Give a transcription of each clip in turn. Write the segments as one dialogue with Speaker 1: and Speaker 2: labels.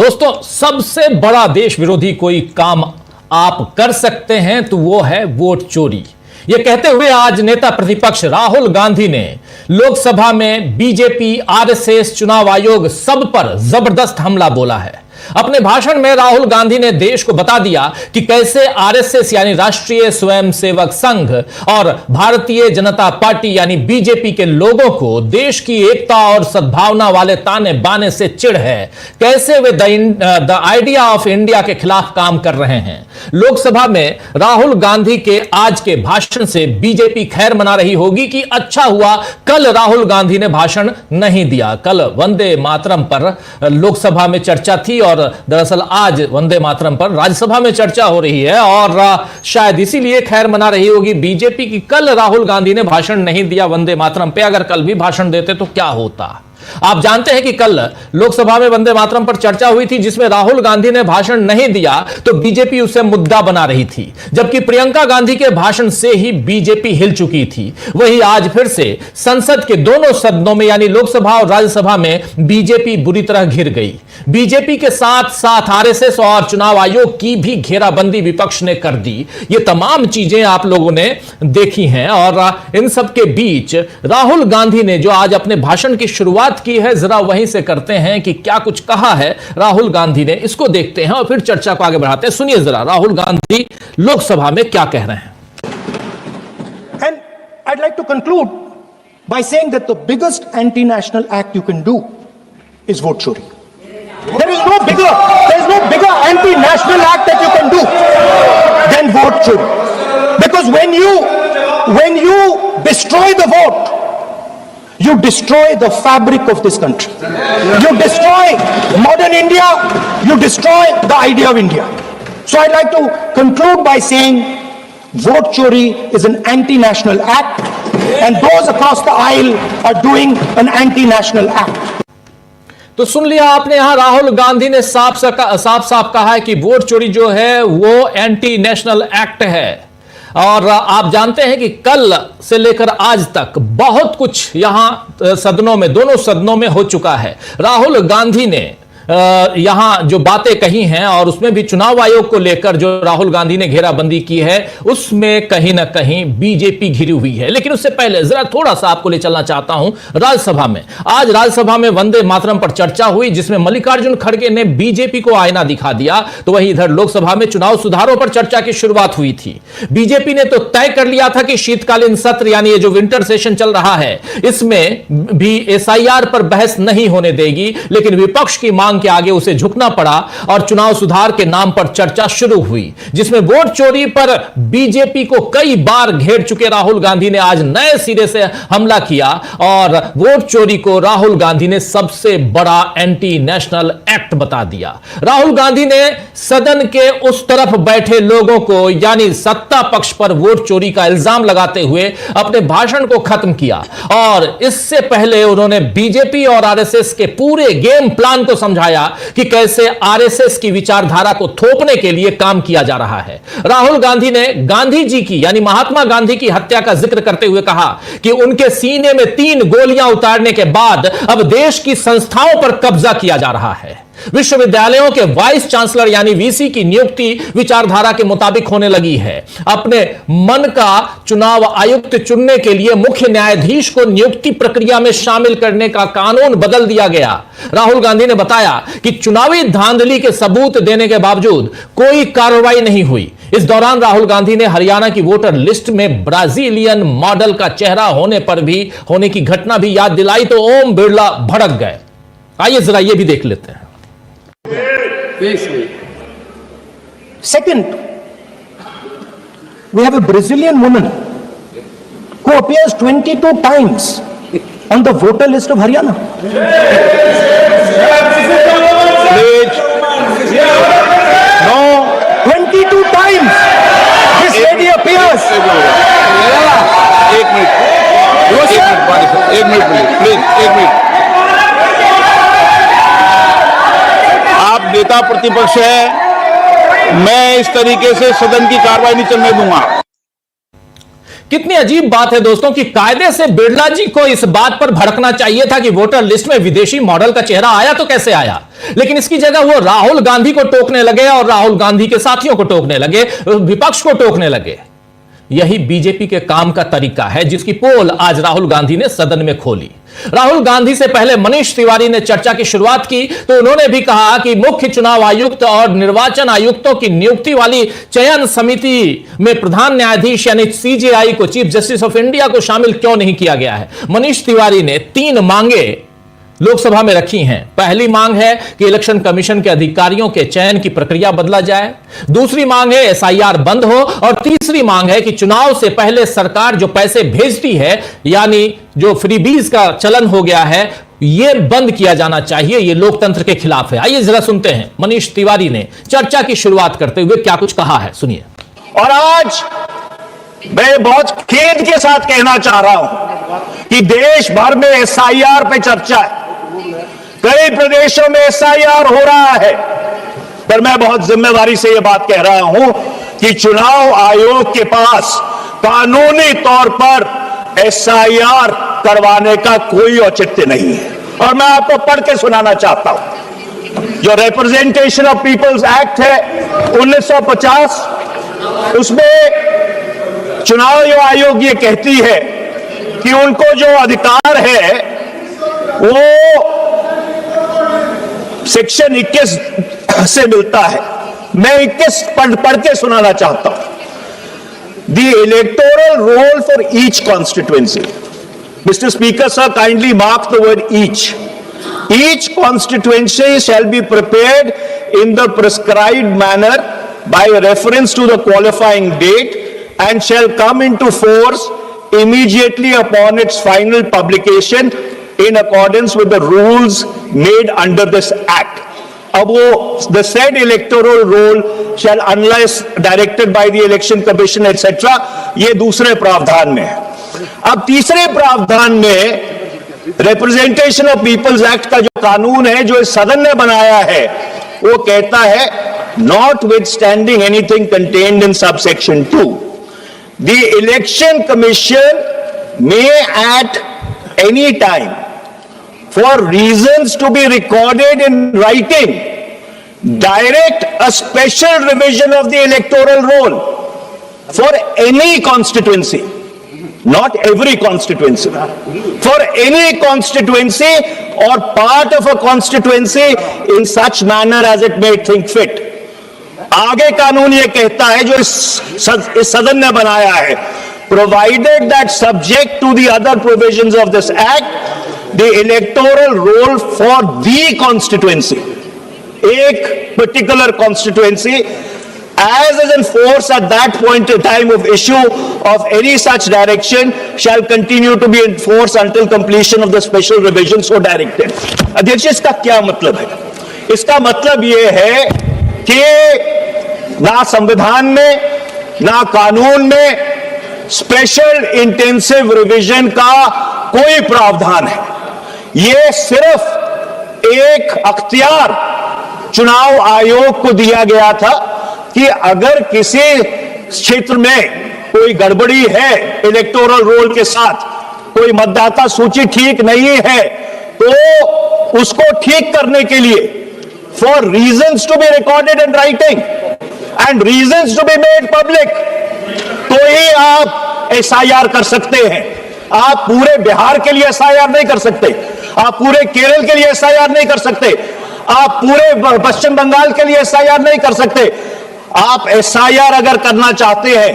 Speaker 1: दोस्तों, सबसे बड़ा देश विरोधी कोई काम आप कर सकते हैं तो वो है वोट चोरी। यह कहते हुए आज नेता प्रतिपक्ष राहुल गांधी ने लोकसभा में बीजेपी, आरएसएस, चुनाव आयोग सब पर जबरदस्त हमला बोला है। अपने भाषण में राहुल गांधी ने देश को बता दिया कि कैसे आरएसएस यानी राष्ट्रीय स्वयंसेवक संघ और भारतीय जनता पार्टी यानी बीजेपी के लोगों को देश की एकता और सद्भावना वाले ताने बाने से चिढ़ है, कैसे way the idea of India के खिलाफ काम कर रहे हैं। लोकसभा में राहुल गांधी के आज के भाषण से बीजेपी खैर मना रही होगी कि अच्छा हुआ कल राहुल गांधी ने भाषण नहीं दिया। कल वंदे मातरम पर लोकसभा में चर्चा थी और दरअसल आज वंदे मातरम पर राज्यसभा में चर्चा हो रही है और शायद इसीलिए खैर मना रही होगी बीजेपी की कल राहुल गांधी ने भाषण नहीं दिया वंदे मातरम पे। अगर कल भी भाषण देते तो क्या होता। आप जानते हैं कि कल लोकसभा में वंदे मातरम पर चर्चा हुई थी जिसमें राहुल गांधी ने भाषण नहीं दिया तो बीजेपी उसे मुद्दा बना रही थी, जबकि प्रियंका गांधी के भाषण से ही बीजेपी हिल चुकी थी। वही आज फिर से संसद के दोनों सदनों में यानी लोकसभा और राज्यसभा में बीजेपी बुरी तरह घिर गई। बीजेपी के साथ साथ आरएसएस और चुनाव आयोग की भी घेराबंदी विपक्ष ने कर दी। ये तमाम चीजें आप लोगों ने देखी हैं और इन सब के बीच राहुल गांधी ने जो आज अपने भाषण की शुरुआत की है, जरा वहीं से करते हैं कि क्या कुछ कहा है राहुल गांधी ने। इसको देखते हैं और फिर चर्चा को आगे बढ़ाते हैं। सुनिए जरा राहुल गांधी लोकसभा में क्या कह रहे हैं।
Speaker 2: And I'd like to conclude by saying that the biggest anti-national act you can do is vote chori. There is no bigger anti-national act that you can do than vote chori. Because when you destroy the vote, you destroy the fabric of this country. You destroy modern India. You destroy the idea of India. So I'd like to conclude by saying vote chori is an anti-national act and those across the aisle are doing an anti-national act.
Speaker 1: तो सुन लिया आपने, यहां राहुल गांधी ने साफ कहा है कि vote चोरी जो है वो एंटी नेशनल एक्ट है। और आप जानते हैं कि कल से लेकर आज तक बहुत कुछ यहां सदनों में, दोनों सदनों में हो चुका है। राहुल गांधी ने यहां जो बातें कही हैं और उसमें भी चुनाव आयोग को लेकर जो राहुल गांधी ने घेराबंदी की है उसमें कहीं ना कहीं बीजेपी घिरी हुई है। लेकिन उससे पहले जरा थोड़ा सा आपको ले चलना चाहता हूं राज्यसभा में। आज राज्यसभा में वंदे मातरम पर चर्चा हुई जिसमें मल्लिकार्जुन खड़गे ने बीजेपी को आईना दिखा दिया, तो वहीं इधर लोकसभा में चुनाव सुधारों पर चर्चा की शुरुआत हुई थी। बीजेपी ने तो तय कर लिया था कि शीतकालीन सत्र यानी ये जो विंटर सेशन चल रहा है इसमें भी एसआईआर पर बहस नहीं होने देगी, लेकिन विपक्ष की मांग के आगे उसे झुकना पड़ा और चुनाव सुधार के नाम पर चर्चा शुरू हुई जिसमें वोट चोरी पर बीजेपी को कई बार घेर चुके राहुल गांधी ने आज नए सिरे से हमला किया और वोट चोरी को राहुल गांधी ने सबसे बड़ा एंटी नेशनल एक्ट बता दिया। राहुल गांधी ने सदन के उस तरफ बैठे लोगों को यानी सत्ता पक्ष पर वोट चोरी का इल्जाम लगाते हुए अपने भाषण को खत्म किया और इससे पहले उन्होंने बीजेपी और आरएसएस के पूरे गेम प्लान को समझाया कि कैसे आरएसएस की विचारधारा को थोपने के लिए काम किया जा रहा है। राहुल गांधी ने गांधी जी की यानी महात्मा गांधी की हत्या का जिक्र करते हुए कहा कि उनके सीने में 3 गोलियां उतारने के बाद अब देश की संस्थाओं पर कब्जा किया जा रहा है। विश्वविद्यालयों के वाइस चांसलर यानी वीसी की नियुक्ति विचारधारा के मुताबिक होने लगी है। अपने मन का चुनाव आयुक्त चुनने के लिए मुख्य न्यायाधीश को नियुक्ति प्रक्रिया में शामिल करने का कानून बदल दिया गया। राहुल गांधी ने बताया कि चुनावी धांधली के सबूत देने के बावजूद कोई कार्रवाई नहीं हुई। इस दौरान राहुल गांधी ने हरियाणा की वोटर लिस्ट में ब्राजीलियन मॉडल का चेहरा होने की घटना भी याद दिलाई तो ओम बिरला भड़क गए। आइए जरा यह भी देख लेते हैं।
Speaker 2: Second, we have a Brazilian woman who appears 22 times on the voter list of Haryana. No, 22 times this lady appears.
Speaker 3: एक मिनट प्लीज। आप नेता प्रतिपक्ष है, मैं इस तरीके से सदन की कार्रवाई नहीं चलने दूंगा।
Speaker 1: कितनी अजीब बात है दोस्तों कि कायदे से बिरला जी को इस बात पर भड़कना चाहिए था कि वोटर लिस्ट में विदेशी मॉडल का चेहरा आया तो कैसे आया, लेकिन इसकी जगह वो राहुल गांधी को टोकने लगे और राहुल गांधी के साथियों को टोकने लगे, विपक्ष को टोकने लगे। यही बीजेपी के काम का तरीका है, जिसकी पोल आज राहुल गांधी ने सदन में खोली। राहुल गांधी से पहले मनीष तिवारी ने चर्चा की शुरुआत की तो उन्होंने भी कहा कि मुख्य चुनाव आयुक्त और निर्वाचन आयुक्तों की नियुक्ति वाली चयन समिति में प्रधान न्यायाधीश यानी सीजेआई को, चीफ जस्टिस ऑफ इंडिया को शामिल क्यों नहीं किया गया है। मनीष तिवारी ने 3 मांगे लोकसभा में रखी हैं। पहली मांग है कि इलेक्शन कमीशन के अधिकारियों के चयन की प्रक्रिया बदला जाए, दूसरी मांग है एसआईआर बंद हो, और तीसरी मांग है कि चुनाव से पहले सरकार जो पैसे भेजती है यानी जो फ्रीबीज का चलन हो गया है यह बंद किया जाना चाहिए। यह लोकतंत्र के खिलाफ है। आइए जरा सुनते हैं मनीष तिवारी ने चर्चा की शुरुआत करते हुए क्या कुछ कहा है, सुनिए।
Speaker 4: और आज मैं बहुत खेद के साथ कहना चाह रहा हूं कि देश भर में एसआईआर पे चर्चा है, कई प्रदेशों में एसआईआर हो रहा है, पर मैं बहुत जिम्मेदारी से यह बात कह रहा हूं कि चुनाव आयोग के पास कानूनी तौर पर एसआईआर करवाने का कोई औचित्य नहीं है। और मैं आपको पढ़ के सुनाना चाहता हूं, जो रिप्रेजेंटेशन ऑफ पीपल्स एक्ट है 1950, उसमें चुनाव आयोग ये कहती है कि उनको जो अधिकार है वो सेक्शन 21 से मिलता है। मैं 21 पढ़ के सुनाना चाहता हूं। The electoral roll for each constituency, mister speaker sir, kindly mark the word each. Each constituency shall be prepared in the prescribed manner by reference to the qualifying date and shall come into force immediately upon its final publication in accordance with the rules made under this act. अब वो the said electoral roll shall unless directed by the election commission etc. ये दूसरे प्रावधान में है। अब तीसरे प्रावधान में रिप्रेजेंटेशन ऑफ पीपल्स एक्ट का जो कानून है जो इस सदन ने बनाया है वो कहता है notwithstanding anything contained in subsection 2, the election commission may at any time for reasons to be recorded in writing direct a special revision of the electoral roll for any constituency, not every constituency, for any constituency or part of a constituency in such manner as it may think fit. आगे कानून ये कहता है जो इस सदन ने बनाया है, provided that subject to the other provisions of this act, the electoral roll for the constituency, एक particular constituency, as is in force at that point in time of issue of any such direction shall continue to be in force until completion of the special revision so directed. अध्यक्ष, इसका क्या मतलब है? इसका मतलब ये है कि ना संविधान में ना कानून में स्पेशल इंटेंसिव रिवीजन का कोई प्रावधान है। ये सिर्फ एक अख्तियार चुनाव आयोग को दिया गया था कि अगर किसी क्षेत्र में कोई गड़बड़ी है इलेक्टोरल रोल के साथ, कोई मतदाता सूची ठीक नहीं है, तो उसको ठीक करने के लिए for reasons to be recorded in writing and reasons to be made public, तो ही आप एसआईआर कर सकते हैं। आप पूरे बिहार के लिए एसआईआर नहीं कर सकते, आप पूरे केरल के लिए एसआईआर नहीं कर सकते, आप पूरे पश्चिम बंगाल के लिए एसआईआर नहीं कर सकते। आप एसआईआर अगर करना चाहते हैं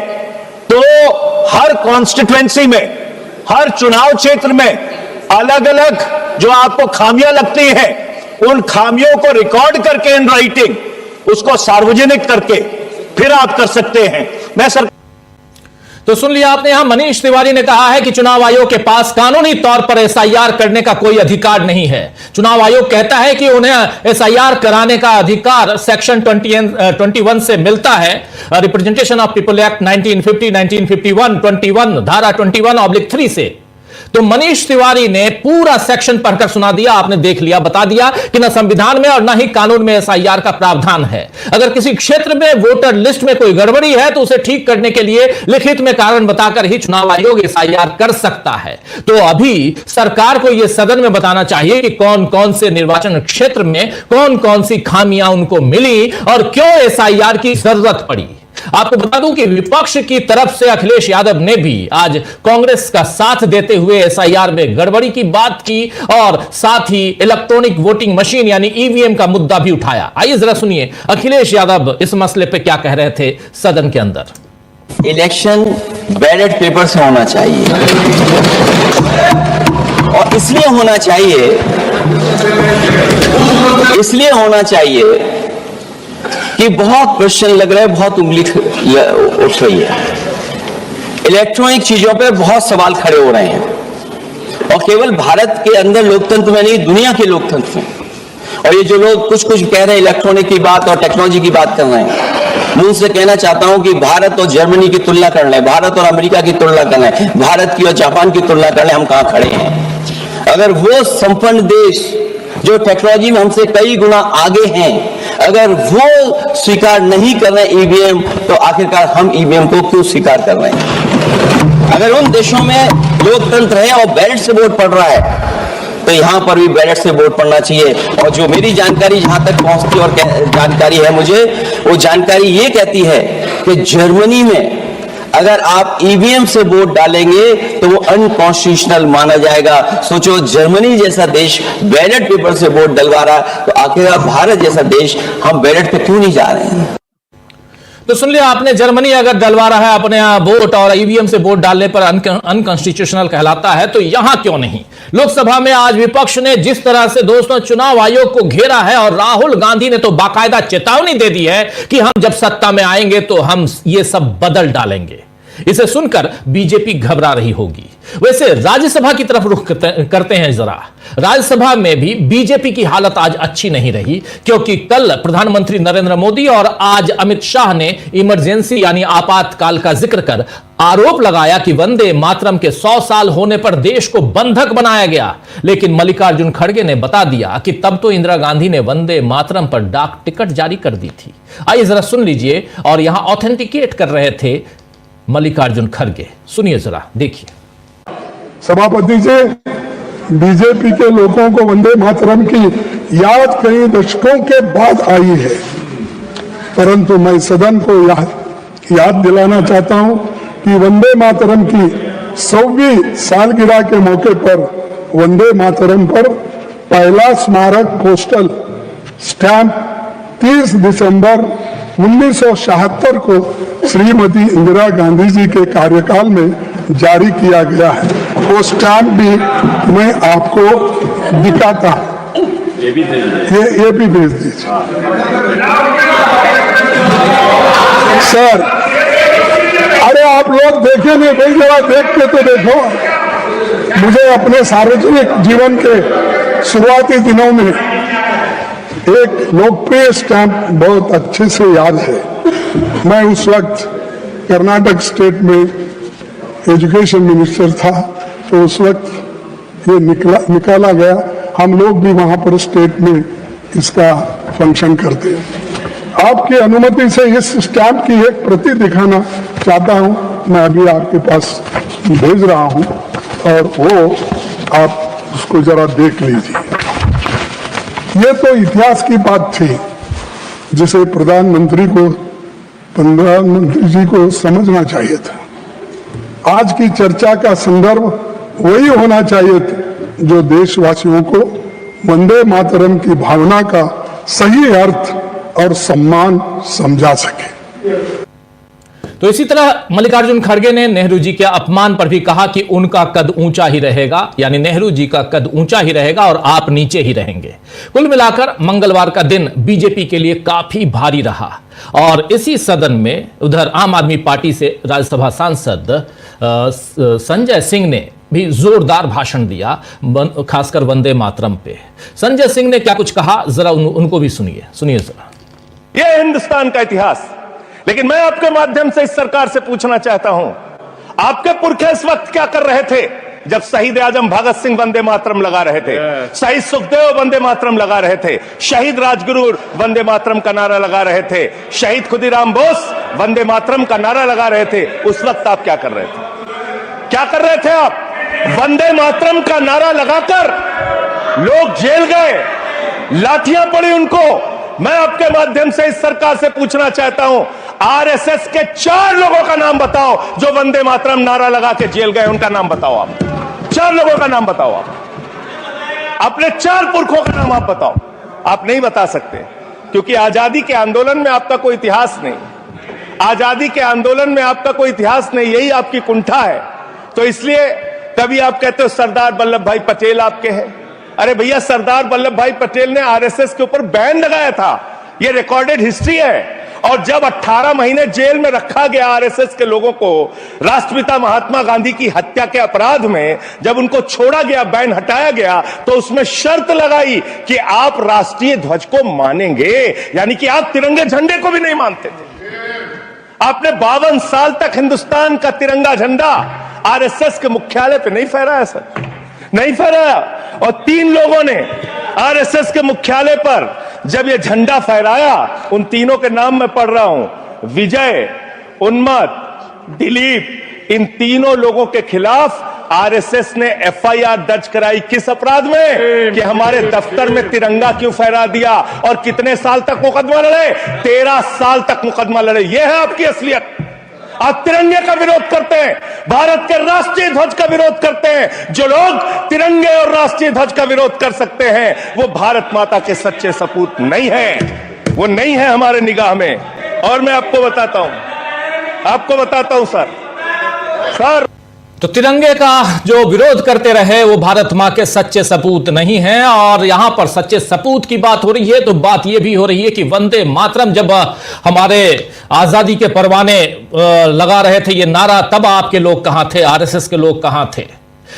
Speaker 4: तो हर कॉन्स्टिट्यूएंसी में, हर चुनाव क्षेत्र में अलग अलग जो आपको खामियां लगती हैं, उन खामियों को रिकॉर्ड करके इन राइटिंग उसको सार्वजनिक करके फिर आप कर सकते हैं। मैं सर
Speaker 1: तो सुन लिया आपने, यहां मनीष तिवारी ने कहा है कि चुनाव आयोग के पास कानूनी तौर पर एसआईआर करने का कोई अधिकार नहीं है। चुनाव आयोग कहता है कि उन्हें एसआईआर कराने का अधिकार सेक्शन 21 से मिलता है, रिप्रेजेंटेशन ऑफ पीपल एक्ट 1950, 1951, 21 धारा 21/3 से। तो मनीष तिवारी ने पूरा सेक्शन पढ़कर सुना दिया, आपने देख लिया, बता दिया कि ना संविधान में और ना ही कानून में एसआईआर का प्रावधान है। अगर किसी क्षेत्र में वोटर लिस्ट में कोई गड़बड़ी है तो उसे ठीक करने के लिए लिखित में कारण बताकर ही चुनाव आयोग एसआईआर कर सकता है। तो अभी सरकार को यह सदन में बताना चाहिए कि कौन कौन से निर्वाचन क्षेत्र में कौन कौन सी खामियां उनको मिली और क्यों एसआईआर की जरूरत पड़ी। आपको बता दूं कि विपक्ष की तरफ से अखिलेश यादव ने भी आज कांग्रेस का साथ देते हुए एसआईआर में गड़बड़ी की बात की और साथ ही इलेक्ट्रॉनिक वोटिंग मशीन यानी ईवीएम का मुद्दा भी उठाया। आइए जरा सुनिए अखिलेश यादव इस मसले पे क्या कह रहे थे सदन के अंदर।
Speaker 5: इलेक्शन बैलेट पेपर से होना चाहिए और इसलिए होना चाहिए कि बहुत क्वेश्चन लग रहे हैं, बहुत उंगली उठ रही है, इलेक्ट्रॉनिक चीजों पे बहुत सवाल खड़े हो रहे हैं और केवल भारत के अंदर लोकतंत्र में नहीं, दुनिया के लोकतंत्र में। और ये जो लोग कुछ कुछ कह रहे हैं इलेक्ट्रॉनिक की बात और टेक्नोलॉजी की बात कर रहे हैं, मैं उनसे कहना चाहता हूं कि भारत और जर्मनी की तुलना कर लें, भारत और अमेरिका की तुलना कर लें, भारत की और जापान की तुलना कर लें, हम कहां खड़े हैं। अगर वो संपन्न देश जो टेक्नोलॉजी में हमसे कई गुना आगे हैं, अगर वो स्वीकार नहीं कर रहे ईवीएम, तो आखिरकार हम ईवीएम को क्यों स्वीकार कर रहे हैं। अगर उन देशों में लोकतंत्र है और बैलेट से वोट पड़ रहा है, तो यहां पर भी बैलेट से वोट पड़ना चाहिए। और जो मेरी जानकारी जहां तक पहुंचती और जानकारी है मुझे, वो जानकारी ये कहती है कि जर्मनी में अगर आप ईवीएम से वोट डालेंगे तो वो अनकॉन्स्टिट्यूशनल माना जाएगा। सोचो, जर्मनी जैसा देश बैलेट पेपर से वोट डलवा रहा, तो आखिर भारत जैसा देश हम बैलेट पे क्यों नहीं जा रहे हैं।
Speaker 1: तो सुन लिया आपने, जर्मनी अगर डलवा रहा है अपने यहां वोट और ईवीएम से वोट डालने पर अनकॉन्स्टिट्यूशनल कहलाता है, तो यहां क्यों नहीं। लोकसभा में आज विपक्ष ने जिस तरह से दोस्तों चुनाव आयोग को घेरा है और राहुल गांधी ने तो बाकायदा चेतावनी दे दी है कि हम जब सत्ता में आएंगे तो हम ये सब बदल डालेंगे। इसे सुनकर बीजेपी घबरा रही होगी। वैसे राज्यसभा की तरफ रुख करते हैं जरा। राज्यसभा में भी बीजेपी की हालत आज अच्छी नहीं रही, क्योंकि कल प्रधानमंत्री नरेंद्र मोदी और आज अमित शाह ने इमरजेंसी यानी आपातकाल का जिक्र कर आरोप लगाया कि वंदे मातरम के 100 साल होने पर देश को बंधक बनाया गया। लेकिन मल्लिकार्जुन खड़गे ने बता दिया कि तब तो इंदिरा गांधी ने वंदे मातरम पर डाक टिकट जारी कर दी थी। आइए जरा सुन लीजिए, और यहां ऑथेंटिकेट कर रहे थे मल्लिकार्जुन खड़गे। सुनिए जरा, देखिए।
Speaker 6: सभापति जी, बीजेपी के लोगों को वंदे मातरम की याद कई दशकों के बाद आई है, परंतु मैं सदन को याद दिलाना चाहता हूं कि वंदे मातरम की 100वीं सालगिरह के मौके पर वंदे मातरम पर पहला स्मारक पोस्टल स्टैंप 30 दिसंबर 1976 को श्रीमती इंदिरा गांधी जी के कार्यकाल में जारी किया गया है। वो स्टैंप भी मैं आपको दिखाता हूं, ये भी भेज दीजिए सर। अरे आप लोग देखे नहीं भाई, जरा देख के तो देखो। मुझे अपने सार्वजनिक जीवन के शुरुआती दिनों में एक लोकप्रिय स्टैंप बहुत अच्छे से याद है। मैं उस वक्त कर्नाटक स्टेट में एजुकेशन मिनिस्टर था, तो उस वक्त ये निकाला गया। हम लोग भी वहां पर स्टेट में इसका फंक्शन करते हैं। आपकी अनुमति से इस स्टैंप की एक प्रति दिखाना चाहता हूं। मैं अभी आपके पास भेज रहा हूं और वो आप उसको जरा देख लीजिए। ये तो इतिहास की बात थी जिसे प्रधानमंत्री जी को समझना चाहिए था। आज की चर्चा का संदर्भ वही होना चाहिए था जो देशवासियों को वंदे मातरम की भावना का सही अर्थ और सम्मान समझा सके।
Speaker 1: तो इसी तरह मल्लिकार्जुन खड़गे ने नेहरू जी के अपमान पर भी कहा कि उनका कद ऊंचा ही रहेगा, यानी नेहरू जी का कद ऊंचा ही रहेगा और आप नीचे ही रहेंगे। कुल मिलाकर मंगलवार का दिन बीजेपी के लिए काफी भारी रहा और इसी सदन में उधर आम आदमी पार्टी से राज्यसभा सांसद संजय सिंह ने भी जोरदार भाषण दिया, खासकर वंदे मातरम पे। संजय सिंह ने क्या कुछ कहा, जरा उनको भी सुनिए जरा।
Speaker 7: यह हिंदुस्तान का इतिहास। लेकिन मैं आपके माध्यम से इस सरकार से पूछना चाहता हूं, आपके पुरखे इस वक्त क्या कर रहे थे? जब शहीद आजम भगत सिंह वंदे मातरम लगा रहे थे, शहीद सुखदेव वंदे मातरम लगा रहे थे, शहीद राजगुरु वंदे मातरम का नारा लगा रहे थे, शहीद खुदीराम बोस वंदे मातरम का नारा लगा रहे थे, उस वक्त आप क्या कर रहे थे? क्या कर रहे थे आप? वंदे मातरम का नारा लगाकर लोग जेल गए, लाठियां पड़ी उनको। मैं आपके माध्यम से इस सरकार से पूछना चाहता हूं, आरएसएस के 4 लोगों का नाम बताओ जो वंदे मातरम नारा लगा के जेल गए, उनका नाम बताओ आप। 4 लोगों का नाम बताओ आप, अपने 4 पुरखों का नाम आप बताओ। आप नहीं बता सकते क्योंकि आजादी के आंदोलन में आपका कोई इतिहास नहीं, आजादी के आंदोलन में आपका कोई इतिहास नहीं, यही आपकी कुंठा है। तो इसलिए तभी आप कहते हो सरदार वल्लभ भाई पटेल आपके हैं। अरे भैया, सरदार वल्लभ भाई पटेल ने आरएसएस के ऊपर बैन लगाया था, यह रिकॉर्डेड हिस्ट्री है। और जब 18 महीने जेल में रखा गया आरएसएस के लोगों को राष्ट्रपिता महात्मा गांधी की हत्या के अपराध में, जब उनको छोड़ा गया, बैन हटाया गया, तो उसमें शर्त लगाई कि आप राष्ट्रीय ध्वज को मानेंगे, यानी कि आप तिरंगे झंडे को भी नहीं मानते थे। आपने 52 साल तक हिंदुस्तान का तिरंगा झंडा आरएसएस के मुख्यालय पे नहीं फहराया सर, नहीं फहराया। और 3 लोगों ने आरएसएस के मुख्यालय पर जब ये झंडा फहराया, उन तीनों के नाम मैं पढ़ रहा हूं, विजय, उन्मत, दिलीप, इन तीनों लोगों के खिलाफ आरएसएस ने एफआईआर दर्ज कराई। किस अपराध में? कि हमारे दफ्तर में तिरंगा क्यों फहरा दिया। और कितने साल तक मुकदमा लड़े? 13 साल तक मुकदमा लड़े। यह है आपकी असलियत। आप तिरंगे का विरोध करते हैं, भारत के राष्ट्रीय ध्वज का विरोध करते हैं। जो लोग तिरंगे और राष्ट्रीय ध्वज का विरोध कर सकते हैं, वो भारत माता के सच्चे सपूत नहीं है, वो नहीं है हमारे निगाह में। और मैं आपको बताता हूं सर,
Speaker 1: तो तिरंगे का जो विरोध करते रहे वो भारत मां के सच्चे सपूत नहीं हैं। और यहां पर सच्चे सपूत की बात हो रही है तो बात यह भी हो रही है कि वंदे मातरम जब हमारे आजादी के परवाने लगा रहे थे ये नारा, तब आपके लोग कहां थे, आरएसएस के लोग कहां थे?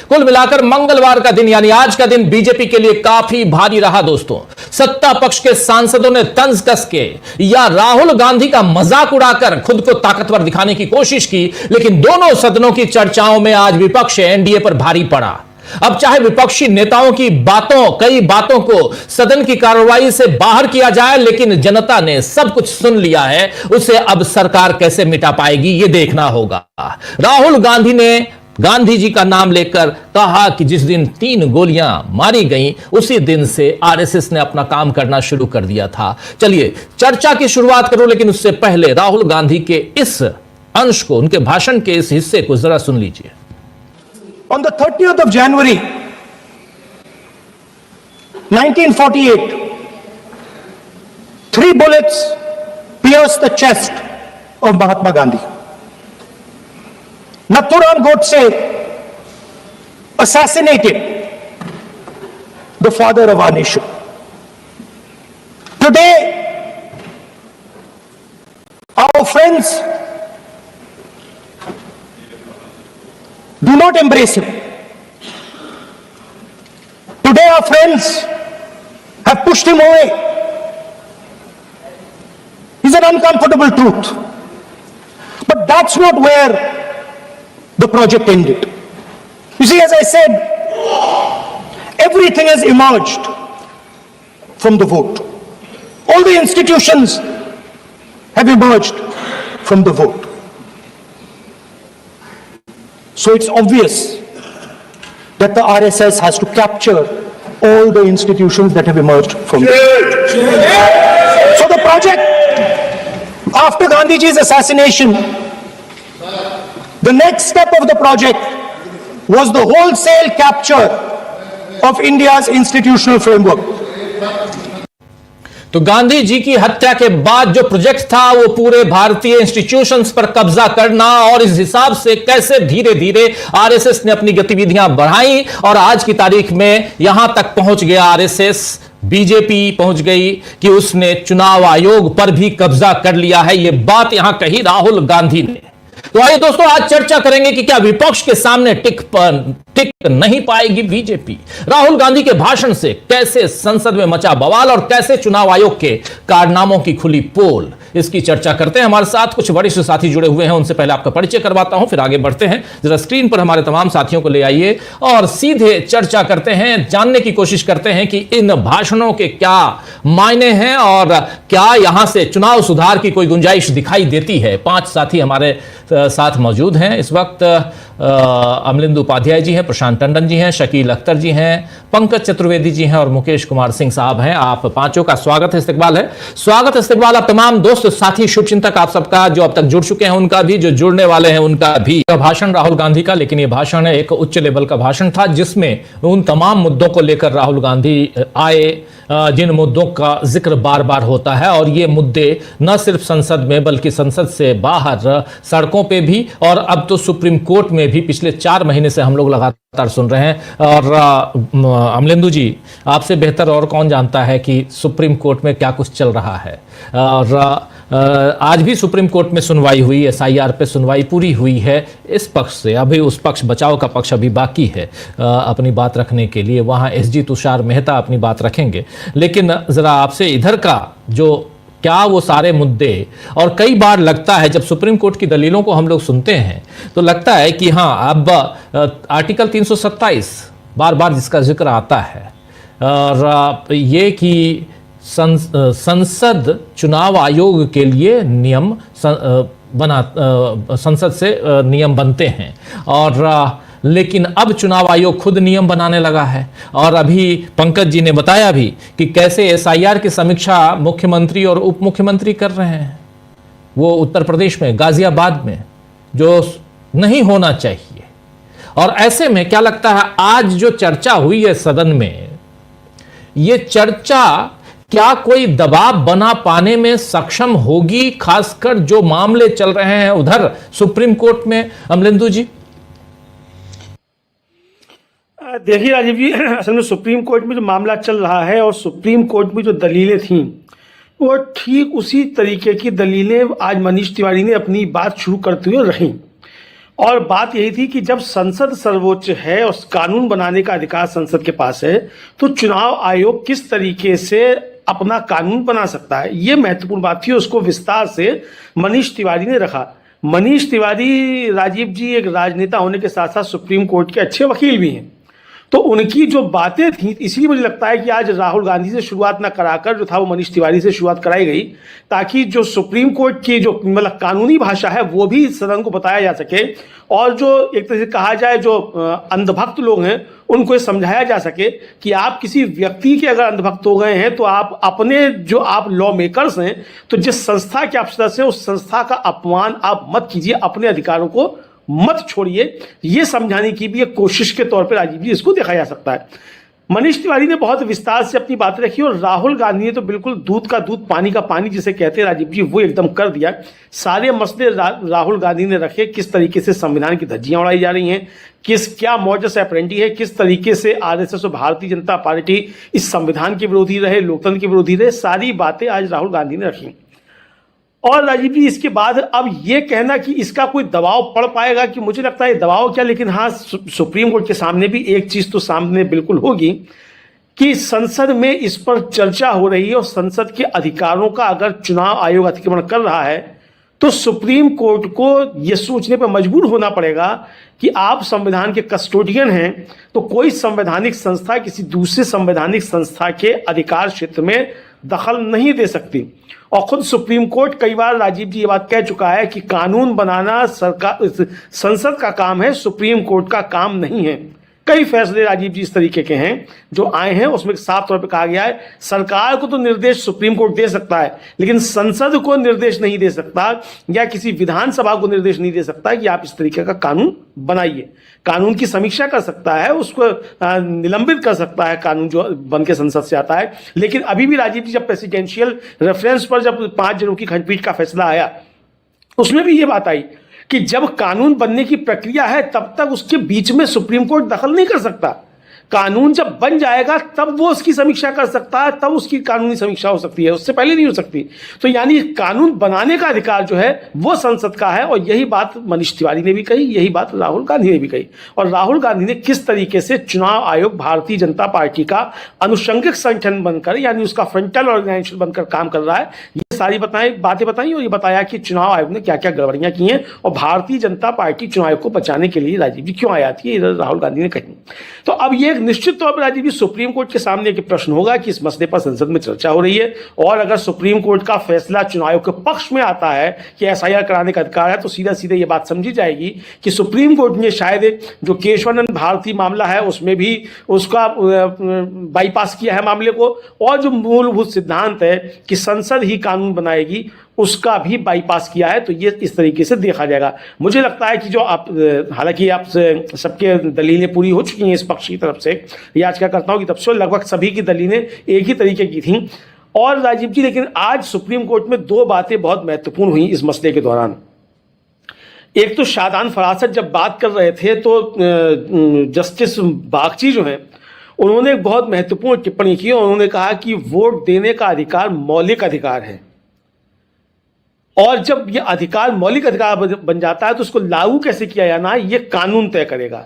Speaker 1: कुल मिलाकर मंगलवार का दिन यानी आज का दिन बीजेपी के लिए काफी भारी रहा दोस्तों। सत्ता पक्ष के सांसदों ने तंज कस के या राहुल गांधी का मजाक उड़ाकर खुद को ताकतवर दिखाने की कोशिश की, लेकिन दोनों सदनों की चर्चाओं में आज विपक्ष एनडीए पर भारी पड़ा। अब चाहे विपक्षी नेताओं की कई बातों को सदन की कार्रवाई से बाहर किया जाए, लेकिन जनता ने सब कुछ सुन लिया है, उसे अब सरकार कैसे मिटा पाएगी ये देखना होगा। राहुल गांधी ने गांधी जी का नाम लेकर कहा कि जिस दिन 3 गोलियां मारी गईं, उसी दिन से आरएसएस ने अपना काम करना शुरू कर दिया था। चलिए चर्चा की शुरुआत करूं, लेकिन उससे पहले राहुल गांधी के इस अंश को, उनके भाषण के इस हिस्से को जरा सुन लीजिए।
Speaker 2: On the 30th of January 1948, 3 bullets pierced the chest of Mahatma Gandhi. Nathuram Godse assassinated the father of our nation. Today, our friends do not embrace him. Today, our friends have pushed him away. It's an uncomfortable truth. But that's not where the project ended. You see, as I said, everything has emerged from the vote. All the institutions have emerged from the vote. So it's obvious that the RSS has to capture all the institutions that have emerged from the vote. So the project, after Gandhiji's assassination, the next step of the project was the wholesale capture of India's institutional framework.
Speaker 1: तो गांधी जी की हत्या के बाद जो project था वो पूरे भारतीय इंस्टीट्यूशंस पर कब्जा करना, और इस हिसाब से कैसे धीरे धीरे आरएसएस ने अपनी गतिविधियां बढ़ाई और आज की तारीख में यहां तक पहुंच गया आरएसएस, बीजेपी पहुंच गई कि उसने चुनाव आयोग पर भी कब्जा कर लिया है। यह बात यहां कही राहुल गांधी ने। तो आइए दोस्तों, आज चर्चा करेंगे कि क्या विपक्ष के सामने टिक नहीं पाएगी बीजेपी। राहुल गांधी के भाषण से कैसे संसद में मचा बवाल और कैसे चुनाव आयोग के कारनामों की खुली पोल, इसकी चर्चा करते हैं। हमारे साथ कुछ वरिष्ठ साथी जुड़े हुए हैं, उनसे पहले आपका परिचय करवाता हूं, फिर आगे बढ़ते हैं। जरा स्क्रीन पर हमारे तमाम साथियों को ले आइए और सीधे चर्चा करते हैं, जानने की कोशिश करते हैं कि इन भाषणों के क्या मायने हैं और क्या यहां से चुनाव सुधार की कोई गुंजाइश दिखाई देती है। 5 साथी हमारे साथ मौजूद हैं इस वक्त। अमलिंदु उपाध्याय जी हैं, प्रशांत टंडन जी हैं, शकील अख्तर जी हैं, पंकज चतुर्वेदी जी हैं और मुकेश कुमार सिंह साहब हैं। आप पांचों का स्वागत है, इस्तकबाल है। स्वागत इस्तकबाल आप तमाम दोस्त साथी शुभचिंतक आप सबका, जो अब तक जुड़ चुके हैं उनका भी, जो जुड़ने वाले हैं उनका भी। यह भाषण राहुल गांधी का, लेकिन यह भाषण एक उच्च लेवल का भाषण था जिसमें उन तमाम मुद्दों को लेकर राहुल गांधी आए जिन मुद्दों का जिक्र बार बार होता है, और ये मुद्दे न सिर्फ संसद में बल्कि संसद से बाहर सड़कों पे भी, और अब तो सुप्रीम कोर्ट में भी पिछले 4 महीने से हम लोग लगातार सुन रहे हैं। और अमलिंदु जी, आपसे बेहतर और कौन जानता है कि सुप्रीम कोर्ट में क्या कुछ चल रहा है। और आज भी सुप्रीम कोर्ट में सुनवाई हुई, SIR पे सुनवाई पूरी हुई है इस पक्ष से, अभी उस पक्ष बचाव का पक्ष अभी बाकी है अपनी बात रखने के लिए। वहाँ SG तुषार मेहता अपनी बात रखेंगे, लेकिन ज़रा आपसे इधर का जो क्या वो सारे मुद्दे, और कई बार लगता है जब सुप्रीम कोर्ट की दलीलों को हम लोग सुनते हैं तो लगता है कि हाँ, अब आर्टिकल 327 बार बार जिसका जिक्र आता है, और ये कि संसद चुनाव आयोग के लिए नियम संसद से नियम बनते हैं, और लेकिन अब चुनाव आयोग खुद नियम बनाने लगा है। और अभी पंकज जी ने बताया भी कि कैसे SIR की समीक्षा मुख्यमंत्री और उप मुख्यमंत्री कर रहे हैं, वो उत्तर प्रदेश में गाजियाबाद में, जो नहीं होना चाहिए। और ऐसे में क्या लगता है, आज जो चर्चा हुई है सदन में, ये चर्चा क्या कोई दबाव बना पाने में सक्षम होगी, खासकर जो मामले चल रहे हैं उधर सुप्रीम कोर्ट में। अमलिंदु जी,
Speaker 8: देखिए राजीव जी, असल में सुप्रीम कोर्ट में जो मामला चल रहा है और सुप्रीम कोर्ट में जो दलीलें थीं, वो ठीक उसी तरीके की दलीलें आज मनीष तिवारी ने अपनी बात शुरू करते हुए रहीं। और बात यही थी कि जब संसद सर्वोच्च है और कानून बनाने का अधिकार संसद के पास है, तो चुनाव आयोग किस तरीके से अपना कानून बना सकता है, ये महत्वपूर्ण बात थी। उसको विस्तार से मनीष तिवारी ने रखा। मनीष तिवारी, राजीव जी, एक राजनेता होने के साथ साथ सुप्रीम कोर्ट के अच्छे वकील भी हैं, तो उनकी जो बातें थी, इसलिए मुझे लगता है कि आज राहुल गांधी से शुरुआत ना कराकर जो था वो मनीष तिवारी से शुरुआत कराई गई, ताकि जो सुप्रीम कोर्ट की जो मतलब कानूनी भाषा है वो भी सदन को बताया जा सके, और जो एक तरह से कहा जाए जो अंधभक्त लोग हैं उनको ये समझाया जा सके कि आप किसी व्यक्ति के अगर अंधभक्त हो गए हैं तो आप अपने जो आप लॉ मेकर्स हैं, तो जिस संस्था के आप सदस्य हैं उस संस्था का अपमान आप मत कीजिए, अपने अधिकारों को मत छोड़िए। ये समझाने की भी एक कोशिश के तौर पर राजीव जी इसको देखा जा सकता है। मनीष तिवारी ने बहुत विस्तार से अपनी बात रखी, और राहुल गांधी ने तो बिल्कुल दूध का दूध पानी का पानी जिसे कहते हैं राजीव जी, वो एकदम कर दिया। सारे मसले राहुल गांधी ने रखे, किस तरीके से संविधान की धज्जियां उड़ाई जा रही हैं, क्या मॉडस ऑपरेंडी है, किस तरीके से RSS और भारतीय जनता पार्टी इस संविधान के विरोधी रहे, लोकतंत्र के विरोधी रहे, सारी बातें आज राहुल गांधी ने रखी। और राजीव जी, इसके बाद अब ये कहना कि इसका कोई दबाव पड़ पाएगा, कि मुझे लगता है दबाव क्या, लेकिन हाँ, सुप्रीम कोर्ट के सामने भी एक चीज तो सामने बिल्कुल होगी कि संसद में इस पर चर्चा हो रही है, और संसद के अधिकारों का अगर चुनाव आयोग अतिक्रमण कर रहा है तो सुप्रीम कोर्ट को यह सोचने पर मजबूर होना पड़ेगा कि आप संविधान के कस्टोडियन हैं, तो कोई संवैधानिक संस्था किसी दूसरे संवैधानिक संस्था के अधिकार क्षेत्र में दखल नहीं दे सकती। और खुद सुप्रीम कोर्ट कई बार राजीव जी ये बात कह चुका है कि कानून बनाना संसद का काम है, सुप्रीम कोर्ट का काम नहीं है। कई फैसले राजीव जी इस तरीके के हैं जो आए हैं, उसमें साफ तौर पे कहा गया है सरकार को तो निर्देश सुप्रीम कोर्ट दे सकता है, लेकिन संसद को निर्देश नहीं दे सकता, या किसी विधानसभा को निर्देश नहीं दे सकता कि आप इस तरीके का कानून बनाइए। कानून की समीक्षा कर सकता है, उसको निलंबित कर सकता है कानून जो बन के संसद से आता है। लेकिन अभी भी राजीव जी, जब प्रेसिडेंशियल रेफरेंस पर जब 5 जनों की खंडपीठ का फैसला आया, उसमें भी ये बात आई कि जब कानून बनने की प्रक्रिया है तब तक उसके बीच में सुप्रीम कोर्ट दखल नहीं कर सकता। कानून जब बन जाएगा तब वो उसकी समीक्षा कर सकता है, तब उसकी कानूनी समीक्षा हो सकती है, उससे पहले नहीं हो सकती। तो यानी कानून बनाने का अधिकार जो है वो संसद का है, और यही बात मनीष तिवारी ने भी कही, यही बात राहुल गांधी ने भी कही। और राहुल गांधी ने किस तरीके से चुनाव आयोग भारतीय जनता पार्टी का अनुषंगिक संगठन बनकर, यानी उसका फ्रंटल ऑर्गेनाइजेशन बनकर काम कर रहा है, ये सारी बातें बताई और ये बताया कि चुनाव आयोग ने क्या क्या गड़बड़ियां की हैं और भारतीय जनता पार्टी चुनाव आयोग को बचाने के लिए राजीव जी क्यों आया थी, इधर राहुल गांधी ने कही। तो अब ये एक निश्चित तौर पर राजीव जी सुप्रीम कोर्ट के सामने एक प्रश्न होगा कि इस मसले पर संसद में चर्चा हो रही है और अगर सुप्रीम कोर्ट का फैसला चुनाव आयोग के पक्ष में आता है कि एसआईआर कराने का अधिकार है तो सीधा सीधा ये बात समझी जाएगी कि सुप्रीम कोर्ट ने शायद जो केशवानंद भारती मामला है उसमें भी उसका बाईपास किया है मामले को, और जो मूलभूत सिद्धांत है कि संसद ही कानून बनाएगी उसका भी बाईपास किया है। तो ये इस तरीके से देखा जाएगा। मुझे लगता है कि जो आप, हालांकि आप सबके दलीलें पूरी हो चुकी हैं इस पक्ष की तरफ से, याचिकाकर्ताओं की तरफ से लगभग सभी की दलीलें एक ही तरीके की थी। और राजीव जी लेकिन आज सुप्रीम कोर्ट में दो बातें बहुत महत्वपूर्ण हुई इस मसले के दौरान। एक तो शादान फरासत जब बात कर रहे थे तो जस्टिस बागची जो हैं उन्होंने एक बहुत महत्वपूर्ण टिप्पणी की और उन्होंने कहा कि वोट देने का अधिकार मौलिक अधिकार है और जब यह अधिकार मौलिक अधिकार बन जाता है तो उसको लागू कैसे किया जाना है ये कानून तय करेगा।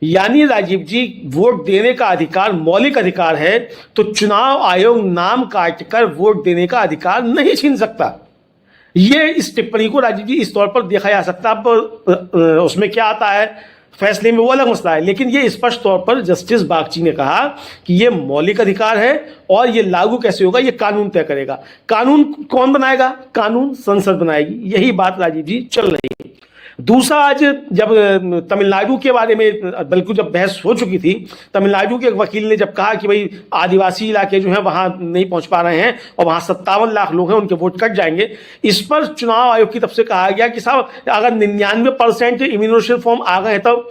Speaker 8: यानी राजीव जी वोट देने का अधिकार मौलिक अधिकार है तो चुनाव आयोग नाम काटकर वोट देने का अधिकार नहीं छीन सकता। ये इस टिप्पणी को राजीव जी इस तौर पर देखा जा सकता है। अब उसमें क्या आता है फैसले में वो अलग मसला है, लेकिन ये स्पष्ट तौर पर जस्टिस बागची ने कहा कि ये मौलिक अधिकार है और ये लागू कैसे होगा ये कानून तय करेगा। कानून कौन बनाएगा? कानून संसद बनाएगी। यही बात राजीव जी चल रही है। दूसरा, आज जब तमिलनाडु के बारे में बल्कि जब बहस हो चुकी थी, तमिलनाडु के एक वकील ने जब कहा कि भाई आदिवासी इलाके जो हैं वहां नहीं पहुंच पा रहे हैं और वहां 57 लाख लोग हैं उनके वोट कट जाएंगे, इस पर चुनाव आयोग की तरफ से कहा गया कि साहब अगर 99% इम्यूनोशन फॉर्म आ गए तब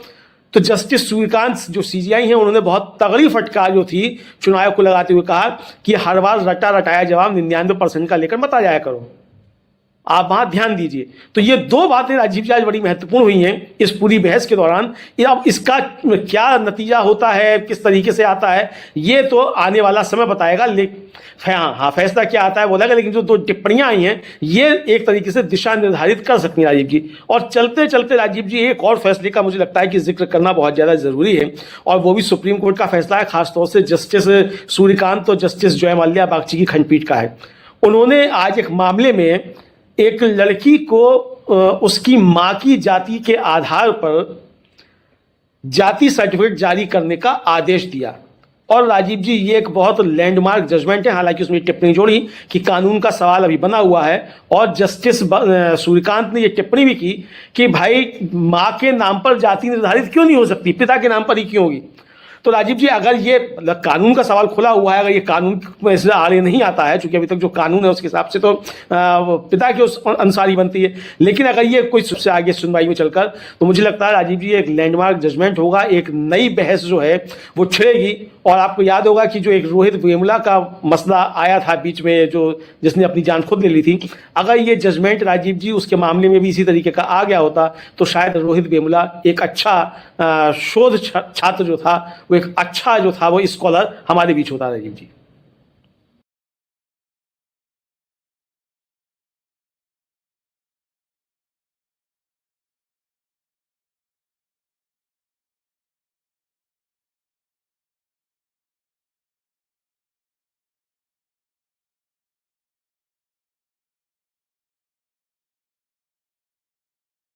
Speaker 8: तो जस्टिस सूर्यकांत जो सीजीआई हैं उन्होंने बहुत तगड़ी फटकार जो थी चुनाव आयोग को लगाते हुए कहा कि हर बार रटा रटाया जवाब 99% का लेकर मत आ जाया करो, आप वहां ध्यान दीजिए। तो ये दो बातें राजीव जी आज बड़ी महत्वपूर्ण हुई हैं इस पूरी बहस के दौरान। अब इसका क्या नतीजा होता है, किस तरीके से आता है, ये तो आने वाला समय बताएगा। हाँ, फैसला क्या आता है वो लगा, लेकिन जो दो टिप्पणियां आई हैं ये एक तरीके से दिशा निर्धारित कर सकती हैं राजीव जी। और चलते चलते राजीव जी एक और फैसले का मुझे लगता है कि जिक्र करना बहुत ज़्यादा जरूरी है और वो भी सुप्रीम कोर्ट का फैसला है, खासतौर से जस्टिस सूर्यकांत और जस्टिस जय माल्या बागची की खंडपीठ का है। उन्होंने आज एक मामले में एक लड़की को उसकी मां की जाति के आधार पर जाति सर्टिफिकेट जारी करने का आदेश दिया। और राजीव जी ये एक बहुत लैंडमार्क जजमेंट है। हालांकि उसमें टिप्पणी जोड़ी कि कानून का सवाल अभी बना हुआ है और जस्टिस सूर्यकांत ने ये टिप्पणी भी की कि भाई मां के नाम पर जाति निर्धारित क्यों नहीं हो सकती, पिता के नाम पर ही क्यों होगी। तो राजीव जी अगर ये कानून का सवाल खुला हुआ है, अगर ये कानून में से आड़े नहीं आता है, चूंकि अभी तक जो कानून है उसके हिसाब से तो पिता के उस अनुसार ही बनती है, लेकिन अगर ये कोई सबसे आगे सुनवाई में चलकर तो मुझे लगता है राजीव जी एक लैंडमार्क जजमेंट होगा, एक नई बहस जो है वो छिड़ेगी। और आपको याद होगा कि जो एक रोहित वेमुला का मसला आया था बीच में, जो जिसने अपनी जान खुद ले ली थी, अगर ये जजमेंट राजीव जी उसके मामले में भी इसी तरीके का आ गया होता तो शायद रोहित वेमुला एक अच्छा शोध छात्र जो था वो एक अच्छा जो था वो स्कॉलर हमारे बीच होता राजीव जी।